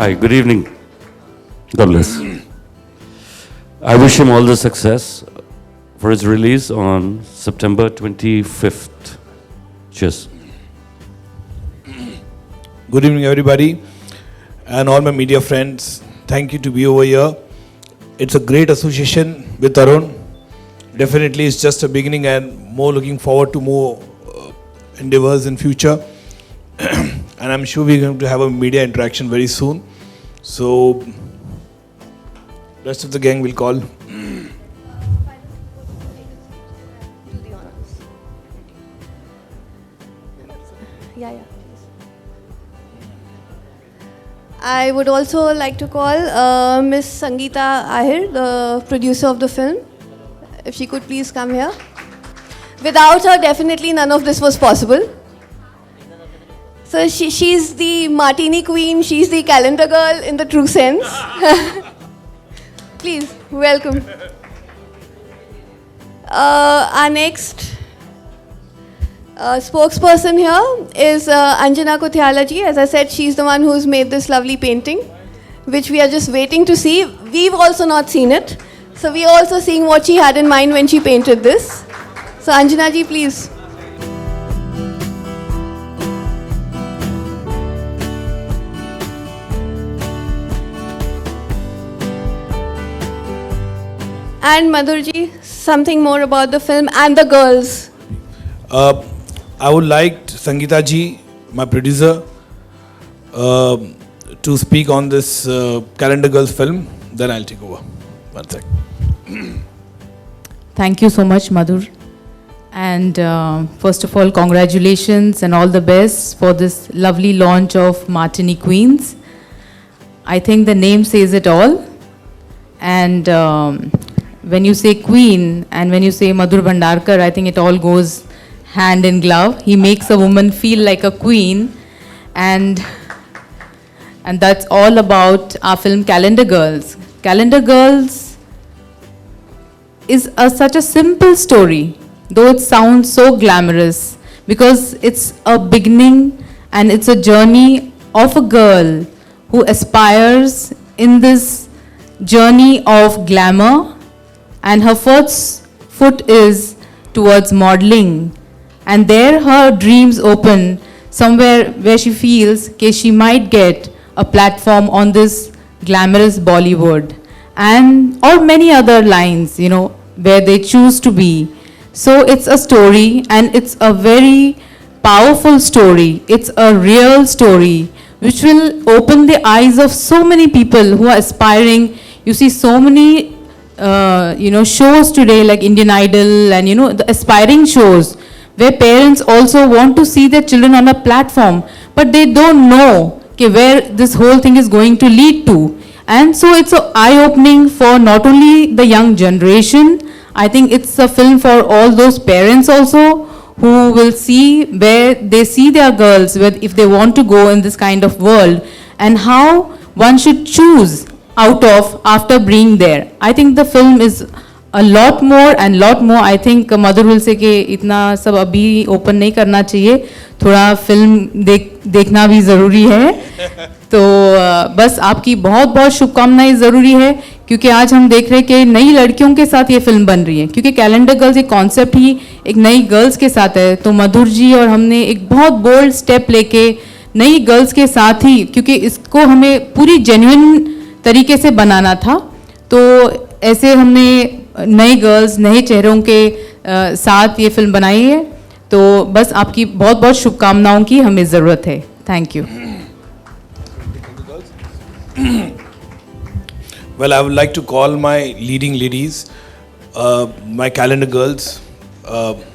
Hi, good evening. God bless. I wish him all the success for his release on September 25th. Cheers. Good evening, everybody, and all my media friends. Thank you to be over here. It's a great association with Tarun. Definitely, it's just a beginning, and more looking forward to more endeavors in future. And I'm sure we're going to have a media interaction very soon. So, rest of the gang will call. Yeah. I would also like to call Miss Sangeeta Ahir, the producer of the film. If she could please come here. Without her, definitely none of this was possible. So she's the martini queen, she's the calendar girl in the true sense. Please, welcome. Our next spokesperson here is Anjana Kothyala ji. As I said, she's the one who's made this lovely painting, which we are just waiting to see. We've also not seen it. So we are also seeing what she had in mind when she painted this. So Anjana ji, please. And Madhur ji, something more about the film and the girls. I would like Sangeeta ji, my producer, to speak on this Calendar Girls film. Then I'll take over. One sec. Thank you so much, Madhur. And first of all, congratulations and all the best for this lovely launch of Martini Queens. I think the name says it all. And when you say queen and when you say Madhur Bhandarkar, I think it all goes hand in glove. He makes a woman feel like a queen. And that's all about our film Calendar Girls. Calendar Girls is such a simple story, though it sounds so glamorous, because it's a beginning and it's a journey of a girl who aspires in this journey of glamour, and her first foot is towards modeling, and there her dreams open somewhere where she feels that she might get a platform on this glamorous Bollywood, and or many other lines, where they choose to be. So it's a story, and it's a very powerful story. It's a real story which will open the eyes of so many people who are aspiring. You see so many shows today like Indian Idol and the aspiring shows where parents also want to see their children on a platform, but they don't know where this whole thing is going to lead to. And so it's an eye-opening for not only the young generation, I think it's a film for all those parents also who will see where they see their girls, if they want to go in this kind of world, and how one should choose out of after being there. I think the film is a lot more and lot more. I think Madhur will say कि इतना सब अभी open नहीं करना चाहिए, थोड़ा film देखना भी ज़रूरी है. तो बस आपकी बहुत बहुत शुभकामनाएं ज़रूरी है, क्योंकि आज हम देख रहे हैं कि नई लड़कियों के साथ ये फिल्म बन रही है, क्योंकि कैलेंडर गर्ल्स एक कॉन्सेप्ट ही एक नई गर्ल्स के साथ है. तो मधुर जी और हमने एक बहुत बोल्ड स्टेप लेके नई गर्ल्स के साथ ही, क्योंकि इसको हमें पूरी जेन्युइन तरीके से बनाना था, तो ऐसे हमने नई गर्ल्स नए चेहरों के साथ ये फिल्म बनाई है. तो बस आपकी बहुत बहुत शुभकामनाओं की हमें ज़रूरत है. Thank you. Well, I would like to call my leading ladies, my calendar girls,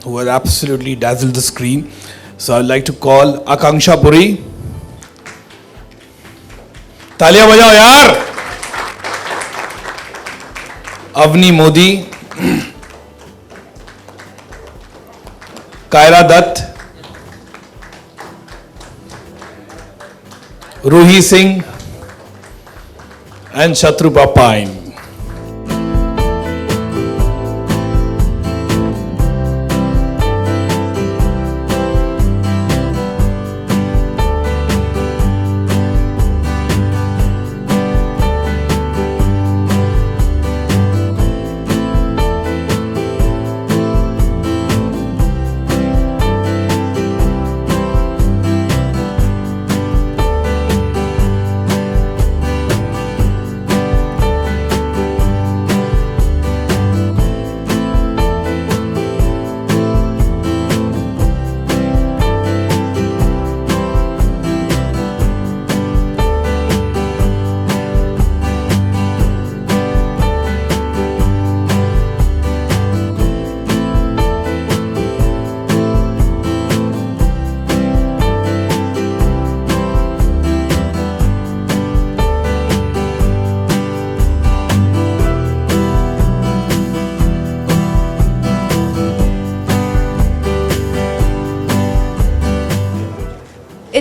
who have absolutely dazzled the screen. So I would like to call Akanksha Puri. तालियां बजाओ यार. Avni Modi, Kaira Dutt, Ruhi Singh, and Shatrupa Pine.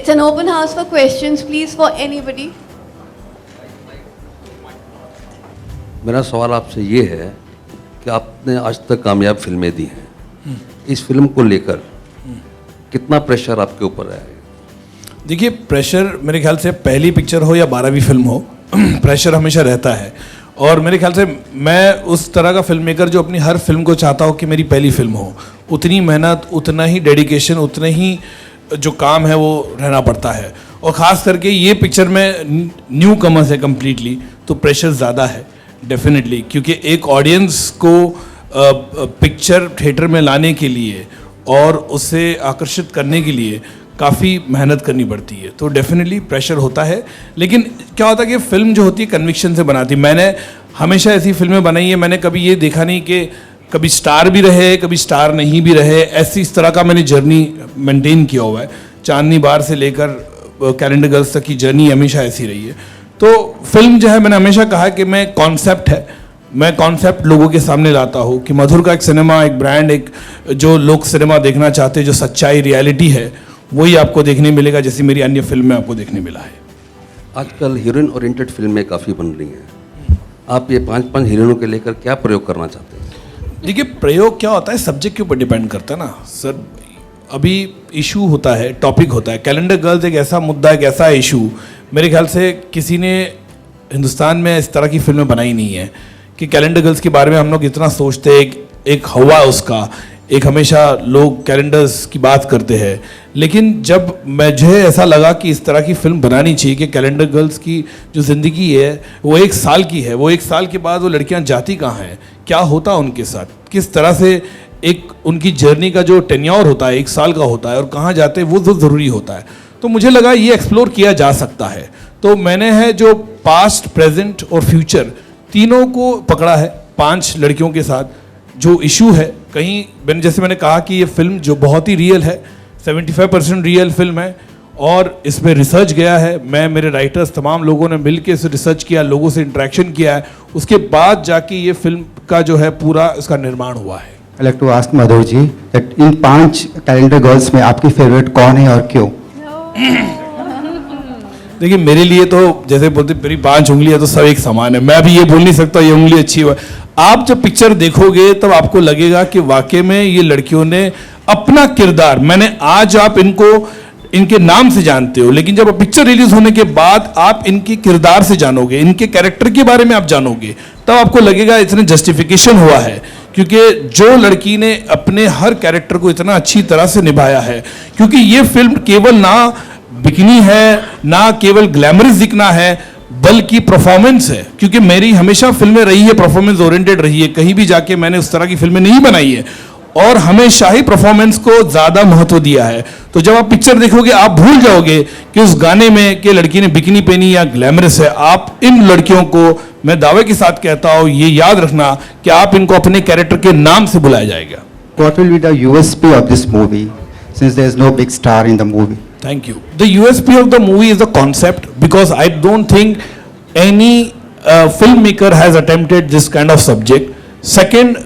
It's an open house for questions, please, for anybody. मेरा सवाल आपसे ये है कि आपने आज तक कामयाब फिल्में दी हैं, इस फिल्म को लेकर कितना प्रेशर आपके ऊपर है? देखिए, प्रेशर मेरे ख्याल से पहली पिक्चर हो या 12वीं फिल्म हो, प्रेशर हमेशा रहता है। और मेरे ख्याल से मैं उस तरह का फिल्म मेकर जो अपनी हर फिल्म को चाहता हूँ कि मेरी पहली फिल्म हो, उतनी मेहनत, उतना ही डेडिकेशन, उतना ही जो काम है वो रहना पड़ता है। और ख़ास करके ये पिक्चर में न्यू कमर्स है कम्प्लीटली, तो प्रेशर ज़्यादा है डेफिनेटली, क्योंकि एक ऑडियंस को पिक्चर थिएटर में लाने के लिए और उसे आकर्षित करने के लिए काफ़ी मेहनत करनी पड़ती है, तो डेफिनेटली प्रेशर होता है। लेकिन क्या होता है कि फिल्म जो होती है कन्विक्शन से बनाती है। मैंने हमेशा ऐसी फिल्में बनाई है, मैंने कभी ये देखा नहीं कि कभी स्टार भी रहे, कभी स्टार नहीं भी रहे, ऐसी इस तरह का मैंने जर्नी मेंटेन किया हुआ है। चांदनी बार से लेकर कैलेंडर गर्ल्स तक की जर्नी हमेशा ऐसी रही है। तो फिल्म जो है, मैंने हमेशा कहा कि मैं कॉन्सेप्ट है, मैं कॉन्सेप्ट लोगों के सामने लाता हूँ कि मधुर का एक सिनेमा, एक ब्रांड, एक जो लोग सिनेमा देखना चाहते हैं, जो सच्चाई रियलिटी है, वही आपको देखने मिलेगा, जैसे मेरी अन्य फिल्म में आपको देखने मिला है। आजकल हीरोइन ओरिएंटेड फिल्में काफ़ी बन रही हैं, आप ये 5-5 हीरोइनों के लेकर क्या प्रयोग करना चाहते हैं? देखिए, प्रयोग क्या होता है, सब्जेक्ट के ऊपर डिपेंड करता है ना सर। अभी इशू होता है, टॉपिक होता है। कैलेंडर गर्ल्स एक ऐसा मुद्दा, एक ऐसा इशू, मेरे ख्याल से किसी ने हिंदुस्तान में इस तरह की फिल्में बनाई नहीं है कि कैलेंडर गर्ल्स के बारे में हम लोग इतना सोचते हैं, एक हवा उसका, एक हमेशा लोग कैलेंडर्स की बात करते हैं। लेकिन जब मुझे ऐसा लगा कि इस तरह की फिल्म बनानी चाहिए कि कैलेंडर गर्ल्स की जो ज़िंदगी है वो 1 साल की है, वो 1 साल के बाद वो लड़कियां जाती कहाँ हैं, क्या होता उनके साथ, किस तरह से एक उनकी जर्नी का जो टेन्योर होता है 1 साल का होता है और कहाँ जाते हैं, वो तो ज़रूरी होता है। तो मुझे लगा ये एक्सप्लोर किया जा सकता है। तो मैंने है जो पास्ट, प्रेजेंट और फ्यूचर तीनों को पकड़ा है 5 लड़कियों के साथ। जो इशू है कहीं, जैसे मैंने कहा कि ये फिल्म जो बहुत ही रियल है, 75% रियल फिल्म है और इसमें रिसर्च गया है। मैं, मेरे राइटर्स, तमाम लोगों ने मिलकर इसे रिसर्च किया, लोगों से इंटरेक्शन किया है, उसके बाद जाके ये फिल्म का जो है पूरा इसका निर्माण हुआ है। I'd like to ask Madhur ji that इन 5 कैलेंडर गर्ल्स में आपकी फेवरेट कौन है और क्यों? देखिए, मेरे लिए तो जैसे बोलते मेरी 5 उंगलियां तो सब एक समान है। मैं अभी ये बोल नहीं सकता ये उंगली अच्छी है। आप जब पिक्चर देखोगे तब आपको लगेगा कि वाकई में ये लड़कियों ने अपना किरदार, मैंने आज आप इनको इनके नाम से जानते हो, लेकिन जब पिक्चर रिलीज होने के बाद आप इनके किरदार से जानोगे, इनके कैरेक्टर के बारे में आप जानोगे, तब आपको लगेगा इतने जस्टिफिकेशन हुआ है। क्योंकि जो लड़की ने अपने हर कैरेक्टर को इतना अच्छी तरह से निभाया है, क्योंकि ये फिल्म केवल ना बिकनी है, ना केवल ग्लैमरस दिखना है, बल्कि परफॉर्मेंस है। क्योंकि मेरी हमेशा फिल्में रही है परफॉर्मेंस ओरिएंटेड रही है, कहीं भी जाके मैंने उस तरह की फिल्में नहीं बनाई है और हमेशा ही परफॉर्मेंस को ज़्यादा महत्व दिया है। तो जब आप पिक्चर देखोगे आप भूल जाओगे कि उस गाने में कि लड़की ने बिकनी पहनी या ग्लैमरस है। आप इन लड़कियों को, मैं दावे के साथ कहता हूँ, ये याद रखना कि आप इनको अपने कैरेक्टर के नाम से बुलाया जाएगा। What will be the USP of this movie since there is no big star in the movie? Thank you. The USP of the movie is the concept, because I don't think any filmmaker has attempted this kind of subject. Second,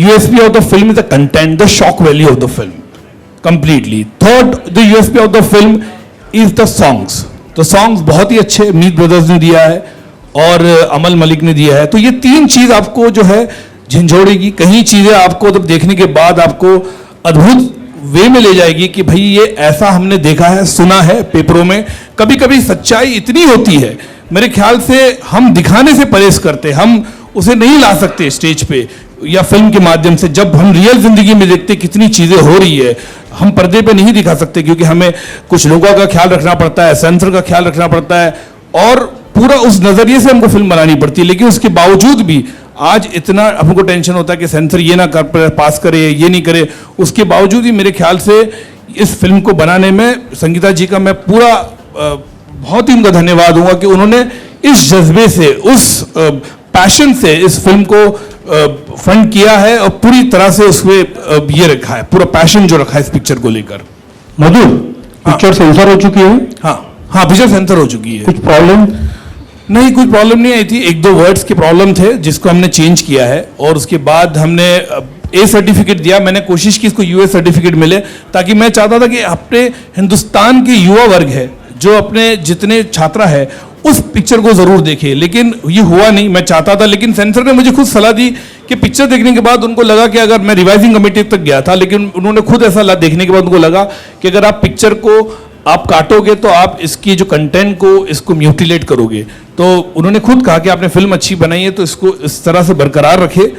USP of the film is the content, the shock value of the film, completely. Third, the USP of the film is the songs. The songs बहुत ही अच्छे मीत brothers ने दिया है और अमल मलिक ने दिया है। तो ये 3 चीज़ आपको जो है झंझोड़ेगी। कहीं चीज़ें आपको जब देखने के बाद आपको अद्भुत वे में ले जाएगी कि भाई ये ऐसा हमने देखा है, सुना है पेपरों में। कभी कभी सच्चाई इतनी होती है, मेरे ख्याल से हम दिखाने से परहेज करते, हम उसे नहीं ला सकते स्टेज पे या फिल्म के माध्यम से। जब हम रियल जिंदगी में देखते कितनी चीज़ें हो रही है, हम पर्दे पे नहीं दिखा सकते, क्योंकि हमें कुछ लोगों का ख्याल रखना पड़ता है, सेंसर का ख्याल रखना पड़ता है और पूरा उस नज़रिए से हमको फिल्म बनानी पड़ती है। लेकिन उसके बावजूद भी आज इतना हमको टेंशन होता है कि सेंसर ये ना कर पास करे, ये नहीं करे। उसके बावजूद ही मेरे ख्याल से इस फिल्म को बनाने में संगीता जी का मैं पूरा बहुत ही उनका धन्यवाद दूंगा कि उन्होंने इस जज्बे से, उस पैशन से इस फिल्म को फंड किया है और पूरी तरह से उसमें ये रखा है, पूरा पैशन जो रखा है इस पिक्चर को लेकर। मधुर, पिक्चर सेंसर हो चुकी है? हाँ, पिक्चर सेंसर हो चुकी है। कुछ प्रॉब्लम? नहीं, कुछ प्रॉब्लम नहीं आई थी। 1-2 वर्ड्स के प्रॉब्लम थे जिसको हमने चेंज किया है और उसके बाद हमने ए सर्टिफिकेट दिया, मैंने कोशिश की इसको यूए सर्टिफिकेट मिले, ताकि मैं चाहता था कि अपने हिंदुस्तान के युवा वर्ग है जो अपने जितने छात्रा है उस पिक्चर को जरूर देखे, लेकिन ये हुआ नहीं, मैं चाहता था। लेकिन सेंसर ने मुझे खुद सलाह दी कि पिक्चर देखने के बाद उनको लगा कि अगर मैं रिवाइजिंग कमेटी तक गया था, लेकिन उन्होंने खुद ऐसा देखने के बाद उनको लगा कि अगर आप पिक्चर को आप काटोगे तो आप इसकी जो कंटेंट को इसको म्यूटिलेट करोगे। तो उन्होंने खुद कहा कि आपने फिल्म अच्छी बनाई है तो इसको इस तरह से बरकरार रखे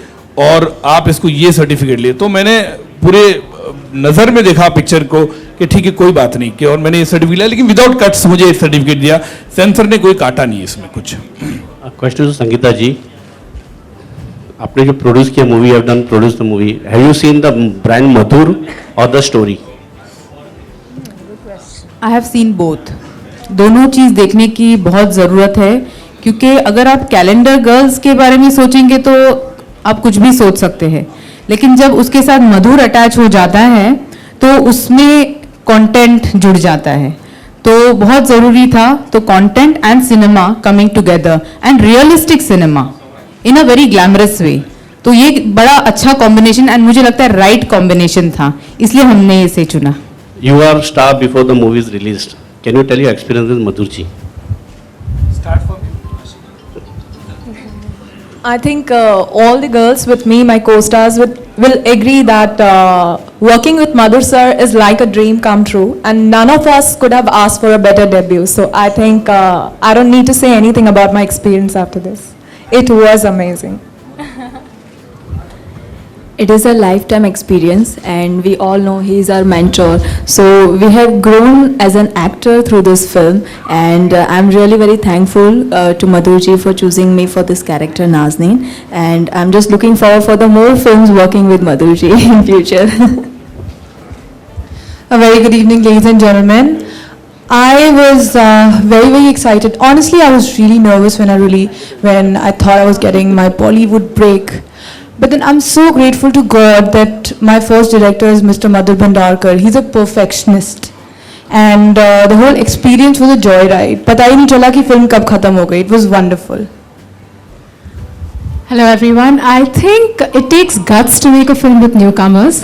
और आप इसको ये सर्टिफिकेट लिए। तो मैंने पूरे नज़र में देखा पिक्चर को कि ठीक है कोई बात नहीं, कि और मैंने ये सर्टिफिकेट लिया, लेकिन विदाउट कट्स मुझे ये सर्टिफिकेट दिया। सेंसर ने कोई काटा नहीं इसमें कुछ। क्वेश्चन टू संगीता जी, आपने जो प्रोड्यूस किया movie, have done produce the movie, have you seen the brand Madhur और the story? I have seen both. दोनों चीज़ देखने की बहुत ज़रूरत है, क्योंकि अगर आप कैलेंडर गर्ल्स के बारे में सोचेंगे तो आप कुछ भी सोच सकते हैं, लेकिन जब उसके साथ मधुर अटैच हो जाता है तो उसमें कंटेंट जुड़ जाता है, तो बहुत ज़रूरी था। तो content and cinema coming together and realistic cinema in a very glamorous way, तो ये बड़ा अच्छा कॉम्बिनेशन एंड मुझे लगता है राइट कॉम्बिनेशन था, इसलिए हमने इसे चुना। You are star before the movie is released. Can you tell your experience with Madhur ji? I think all the girls with me, my co-stars, will agree that working with Madhur sir is like a dream come true, and none of us could have asked for a better debut. So I think I don't need to say anything about my experience after this. It was amazing. It is a lifetime experience, and we all know he is our mentor. So we have grown as an actor through this film, and I'm really very thankful to Madhur ji for choosing me for this character Nazneen, and I'm just looking forward for the more films working with Madhur ji in future. A very good evening, ladies and gentlemen. I was very excited. Honestly, I was really nervous when I thought I was getting my Bollywood break. But then I'm so grateful to God that my first director is Mr. Madhur Bhandarkar. He's a perfectionist. And the whole experience was a joyride. पता ही नहीं चला कि film कब खत्म हो गई. It was wonderful. Hello everyone. I think it takes guts to make a film with newcomers,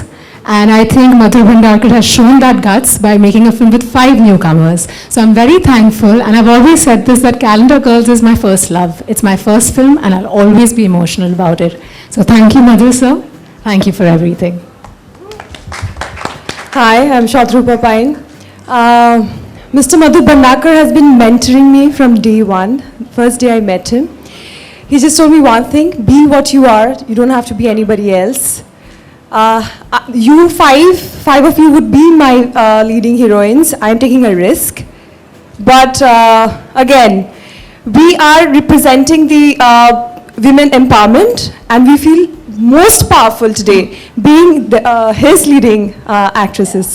and I think Madhur Bhandarkar has shown that guts by making a film with 5 newcomers. So I'm very thankful, and I've always said this, that Calendar Girls is my first love. It's my first film and I'll always be emotional about it. So thank you Madhur sir. Thank you for everything. Hi, I'm Shatrupa Pine. Mr. Madhur Bhandarkar has been mentoring me from day one. First day I met him. He just told me one thing: be what you are. You don't have to be anybody else. You five of you would be my leading heroines. I'm taking a risk. But again, we are representing the women empowerment, and we feel most powerful today being his leading actresses.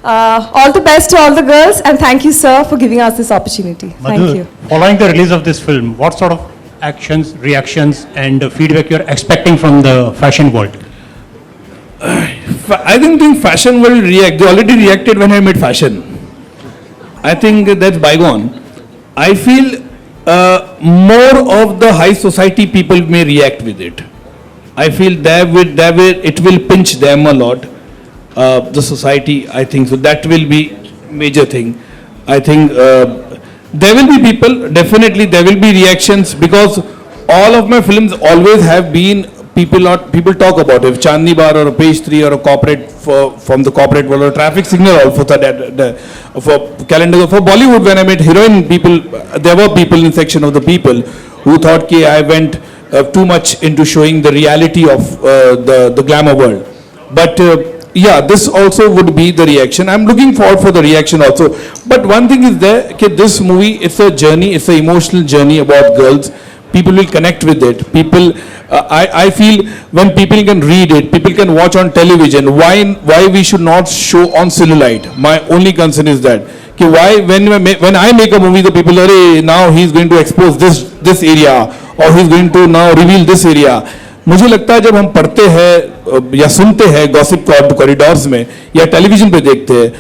All the best to all the girls, and thank you sir for giving us this opportunity. Thank you. Following the release of this film, what sort of actions, reactions and feedback you're expecting from the fashion world? I don't think fashion will react. They already reacted when I made fashion. I think that's bygone. I feel more of the high society people may react with it. I feel it will pinch them a lot. The society, I think so. That will be major thing. I think there will be people. Definitely, there will be reactions, because all of my films always have been. People talk about it. If Chandni Bar or a Page 3 or a corporate from the corporate world, or a traffic signal also for calendar. For Bollywood, when I met heroine people, there were people in section of the people who thought कि I went too much into showing the reality of the glamour world. But yeah, this also would be the reaction. I'm looking forward for the reaction also. But one thing is there, कि this movie, it's a journey, it's an emotional journey about girls. People will connect with it. People, I feel when people can read it, people can watch on television. Why we should not show on celluloid? My only concern is that. कि why when I make a movie, the people are, hey, now he's going to expose this area, or he's going to now reveal this area. मुझे लगता है जब हम पढ़ते हैं या सुनते हैं गॉसिप कॉरिडोर्स में या टेलीविजन पे देखते हैं,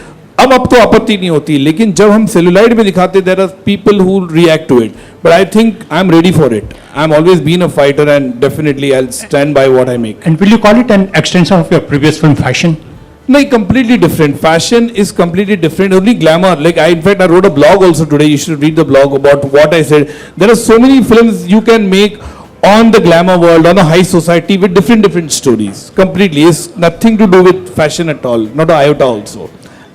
अब तो आपत्ति नहीं होती, लेकिन जब हम सेलुलाइड में दिखाते there are people who react to it, but I think I am ready for it. I am always been a fighter and definitely I will stand by what I make. And will you call it an extension of your previous film, Fashion? No, completely different. Fashion is completely different. Only glamour. Like in fact, I wrote a blog also today. You should read the blog about what I said. There are so many films you can make on the glamour world, on a high society with different stories. Completely, it's nothing to do with fashion at all. Not an iota also.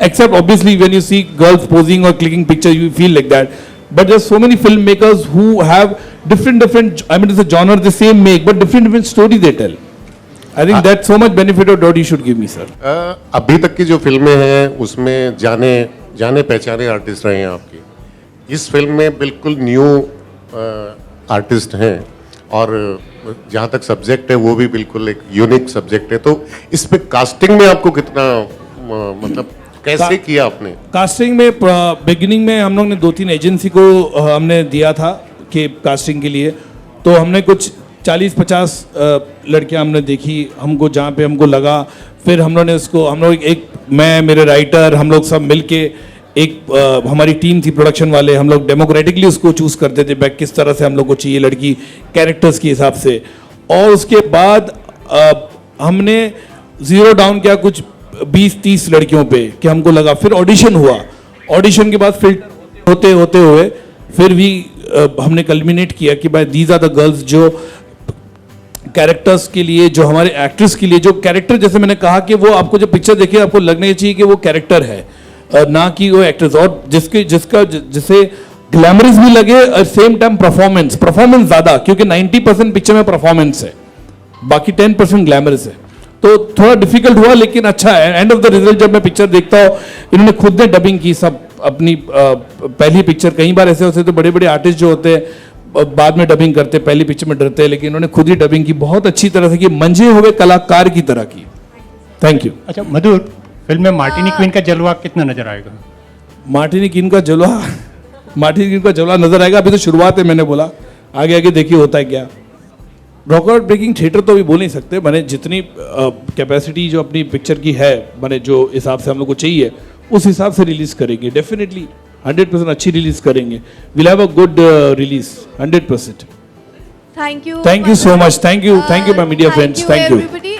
Except obviously when you see girls posing or clicking pictures, you feel like that. But there's so many filmmakers who have different. I mean, it's a genre the same make, but different stories they tell. I think that's so much benefit of what you should give me, sir. अभी तक की जो फिल्में हैं उसमें जाने पहचाने artist रहे हैं आपके. इस फिल्म में बिल्कुल न्यू आर्टिस्ट हैं और जहाँ तक सब्जेक्ट है वो भी बिल्कुल एक यूनिक सब्जेक्ट है. तो इस पे कास्टिंग में आपको कितना मतलब कैसे किया आपने? कास्टिंग में बिगिनिंग में हम लोग ने 2-3 एजेंसी को हमने दिया था कि कास्टिंग के लिए. तो हमने कुछ 40-50 लड़कियां हमने देखी हमको, जहाँ पे हमको लगा. फिर हम लोग एक मैं मेरे राइटर हम लोग सब मिलके एक हमारी टीम थी प्रोडक्शन वाले, हम लोग डेमोक्रेटिकली उसको चूज़ करते थे बैक किस तरह से हम लोग को चाहिए लड़की कैरेक्टर्स के हिसाब से. और उसके बाद हमने ज़ीरो डाउन किया कुछ 20-30 लड़कियों पे कि हमको लगा. फिर ऑडिशन हुआ, ऑडिशन के बाद फिल्टर होते हुए फिर भी हमने कल्मिनेट किया कि भाई दीज आर द गर्ल्स जो कैरेक्टर्स के लिए, जो हमारे एक्ट्रेस के लिए, जो कैरेक्टर जैसे मैंने कहा कि वो आपको जब पिक्चर देखिए आपको लगना चाहिए कि वो कैरेक्टर है ना कि वो एक्ट्रेस. और जिसे ग्लैमरस भी लगे और सेम टाइम परफॉर्मेंस ज़्यादा, क्योंकि 90% पिक्चर में परफॉर्मेंस है, बाकी 10% ग्लैमरस है. तो थोड़ा डिफिकल्ट हुआ लेकिन अच्छा है. एंड ऑफ द रिजल्ट जब मैं पिक्चर देखता हूँ, इन्होंने खुद ने डबिंग की सब अपनी पहली पिक्चर. कई बार ऐसे होते तो बड़े आर्टिस्ट जो होते हैं बाद में डबिंग करते, पहली पिक्चर में डरते हैं, लेकिन इन्होंने खुद ही डबिंग की बहुत अच्छी तरह से की, मंजे हुए कलाकार की तरह की. Thank you. अच्छा मधुर, फिल्म में मार्टिनी क्वीन का जलवा कितना नजर आएगा? मार्टिनी क्वीन का जलवा नजर आएगा. अभी तो शुरुआत है, मैंने बोला आगे देखिए होता है क्या. रिकॉर्ड ब्रेकिंग थिएटर तो अभी बोल नहीं सकते. मैंने जितनी कैपेसिटी जो अपनी पिक्चर की है, मैंने जो हिसाब से हम लोग को चाहिए उस हिसाब से रिलीज करेंगे. डेफिनेटली 100% अच्छी रिलीज करेंगे. Will have a good release 100%. Thank you so much. Thank you my media friends. Thank you. Everybody.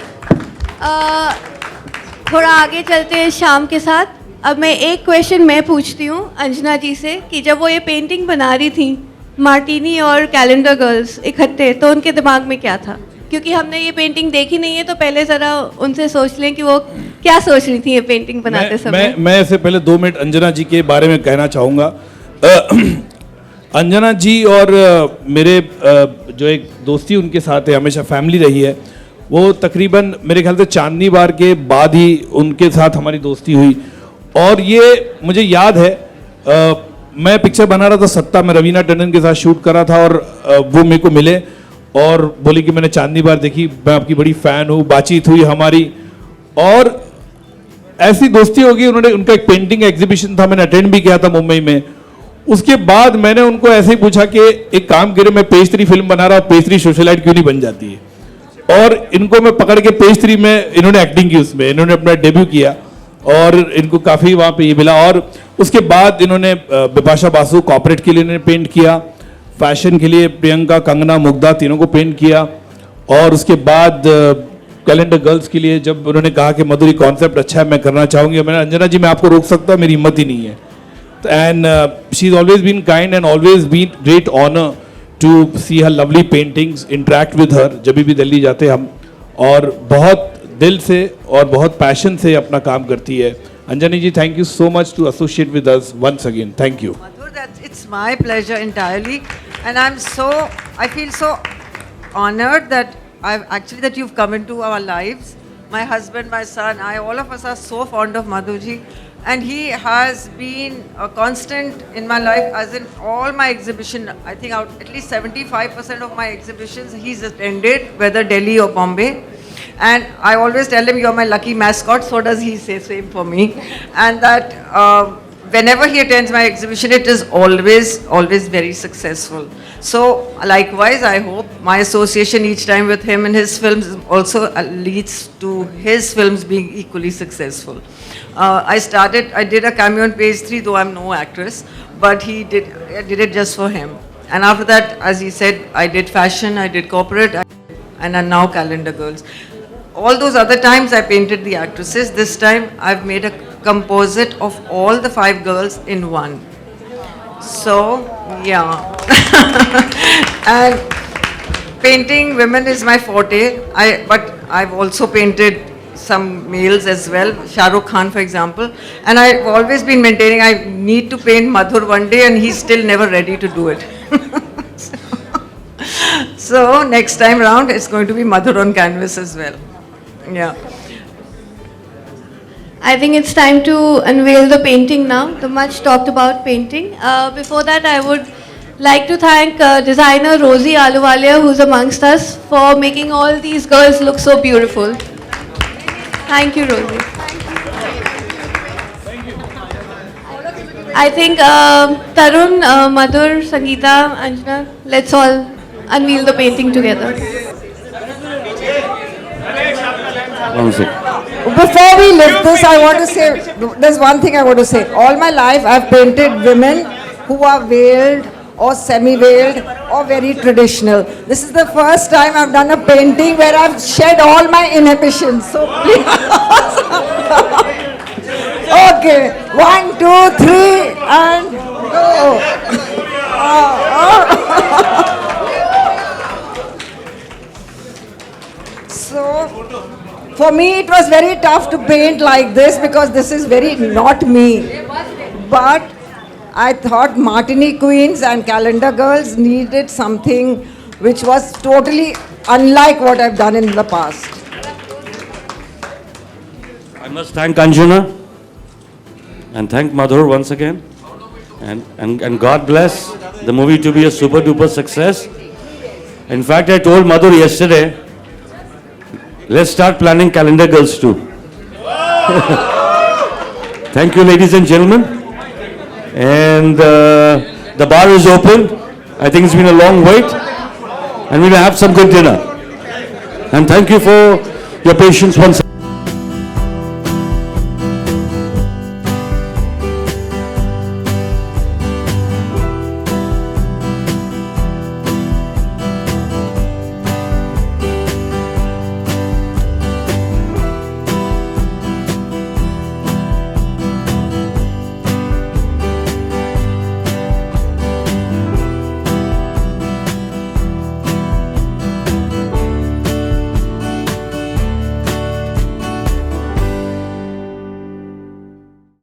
थोड़ा आगे चलते हैं शाम के साथ. अब मैं एक क्वेश्चन मैं पूछती हूँ अंजना जी से कि जब वो ये पेंटिंग बना रही थी मार्टिनी और कैलेंडर गर्ल्स इकट्ठे, तो उनके दिमाग में क्या था? क्योंकि हमने ये पेंटिंग देखी नहीं है, तो पहले ज़रा उनसे सोच लें कि वो क्या सोच रही थी ये पेंटिंग बनाते समय. मैं इससे पहले 2 मिनट अंजना जी के बारे में कहना चाहूँगा. अंजना जी और मेरे जो एक दोस्ती उनके साथ है, हमेशा फैमिली रही है. वो तकरीबन मेरे ख्याल से चांदनी बार के बाद ही उनके साथ हमारी दोस्ती हुई. और ये मुझे याद है, मैं पिक्चर बना रहा था सत्ता में, रवीना टंडन के साथ शूट कर रहा था, और वो मेरे को मिले और बोली कि मैंने चांदनी बार देखी, मैं आपकी बड़ी फ़ैन हूँ. बातचीत हुई हमारी और ऐसी दोस्ती हो गई. उनका एक पेंटिंग एग्जीबिशन था, मैंने अटेंड भी किया था मुंबई में. उसके बाद मैंने उनको ऐसे ही पूछा कि एक काम करे, मैं पेज 3 फिल्म बना रहा हूँ, पेज 3 सोशलाइट क्यों नहीं बन जाती है? और इनको मैं पकड़ के पेज 3 में इन्होंने एक्टिंग की, उसमें इन्होंने अपना डेब्यू किया और इनको काफ़ी वहाँ पे ये मिला. और उसके बाद इन्होंने बिपाशा बासु कॉर्पोरेट के लिए इन्होंने पेंट किया, फैशन के लिए प्रियंका, कंगना, मुग्धा तीनों को पेंट किया. और उसके बाद कैलेंडर गर्ल्स के लिए जब उन्होंने कहा कि मधुरी कॉन्सेप्ट अच्छा है, मैं करना चाहूँगी, मैंने अंजना जी मैं आपको रोक सकता हूँ, मेरी हिम्मत ही नहीं है. And she is always been kind and always been great honour to see her lovely paintings, interact with her जब भी दिल्ली जाते हम. और बहुत दिल से और बहुत पैशन से अपना काम करती है. Anjani ji, thank you so much to associate with us once again. Thank you. It's my pleasure entirely, and I feel so honored that you've come into our lives. My husband, my son, all of us are so fond of Madhuji, and he has been a constant in my life, as in all my exhibition. I think at least 75% of my exhibitions he's attended, whether Delhi or Bombay. And I always tell him, you're my lucky mascot, so does he say same for me. And that whenever he attends my exhibition, it is always very successful. So likewise, I hope my association each time with him and his films also leads to his films being equally successful. I did a cameo on Page 3, though I'm no actress, but I did it just for him. And after that, as he said, I did fashion, I did corporate, and now Calendar Girls. All those other times I painted the actresses. This time I've made a composite of all the 5 girls in one. So, yeah. And painting women is my forte, but I've also painted some males as well, Shah Rukh Khan for example. And I've always been maintaining I need to paint Madhur one day, and he's still never ready to do it. So next time round it's going to be Madhur on canvas as well. Yeah. I think it's time to unveil the painting now, the much talked about painting. Before that, I would like to thank designer Rosie Aluwalia, who's amongst us, for making all these girls look so beautiful. Thank you, Rosie. I think Tarun, Madhur, Sangeeta, Anjana, let's all unveil the painting together. One second. Before we lift this, I want to say, there's one thing I want to say. All my life, I've painted women who are veiled or semi-veiled or very traditional. This is the first time I've done a painting where I've shed all my inhibitions. So please. Okay, 1, 2, 3, and go. So, for me it was very tough to paint like this because this is very not me. But I thought Martini Queens and Calendar Girls needed something which was totally unlike what I've done in the past. I must thank Anjana and thank Madhur once again. And God bless the movie to be a super duper success. In fact, I told Madhur yesterday, let's start planning Calendar Girls too. Thank you, ladies and gentlemen. And the bar is open. I think it's been a long wait. And we'll have some good dinner. And thank you for your patience once again.